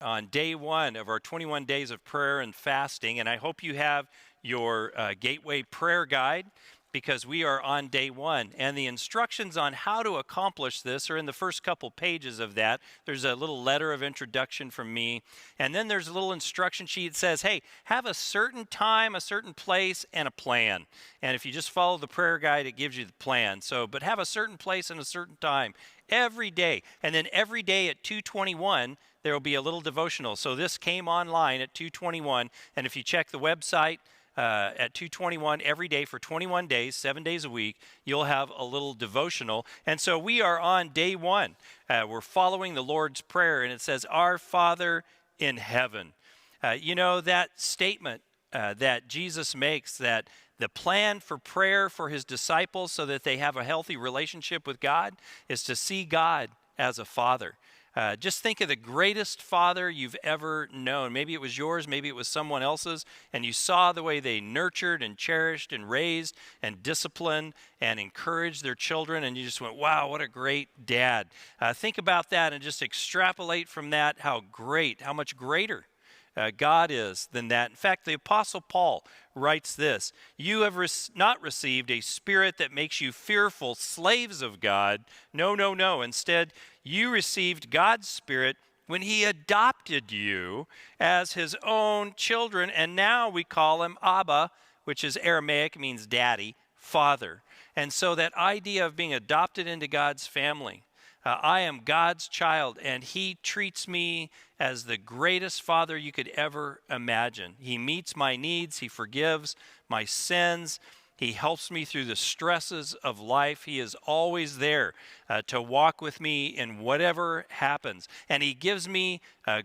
on day one of our 21 days of prayer and fasting, and I hope you have your Gateway Prayer Guide because we are on day one. And the instructions on how to accomplish this are in the first couple pages of that. There's a little letter of introduction from me, and then there's a little instruction sheet that says, hey, have a certain time, a certain place, and a plan. And if you just follow the prayer guide, it gives you the plan. But have a certain place and a certain time every day. And then every day at 2:21, there will be a little devotional. So this came online at 2:21, and if you check the website at 2:21 every day for 21 days, 7 days a week, you'll have a little devotional. And so we are on day one. We're following the Lord's Prayer, and it says, Our Father in heaven. That statement that Jesus makes, that the plan for prayer for his disciples so that they have a healthy relationship with God is to see God as a father. Just think of the greatest father you've ever known. Maybe it was yours, maybe it was someone else's, and you saw the way they nurtured and cherished and raised and disciplined and encouraged their children, and you just went, wow, what a great dad. Think about that and just extrapolate from that how much greater God is than that. In fact, the Apostle Paul writes this, you have not received a spirit that makes you fearful slaves of God. No, no, no. Instead, you received God's Spirit when he adopted you as his own children, and now we call him Abba, which is Aramaic, means daddy, father. And so that idea of being adopted into God's family, I am God's child, and he treats me as the greatest father you could ever imagine. He meets my needs. He forgives my sins. He helps me through the stresses of life. He is always there to walk with me in whatever happens. And he gives me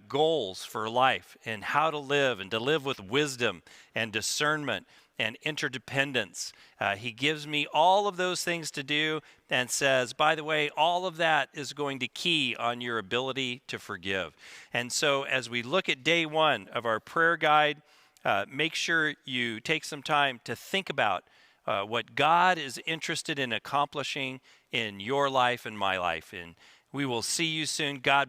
goals for life and how to live, and to live with wisdom and discernment and interdependence. He gives me all of those things to do and says, by the way, all of that is going to key on your ability to forgive. And so as we look at day one of our prayer guide, make sure you take some time to think about what God is interested in accomplishing in your life and my life. And we will see you soon. God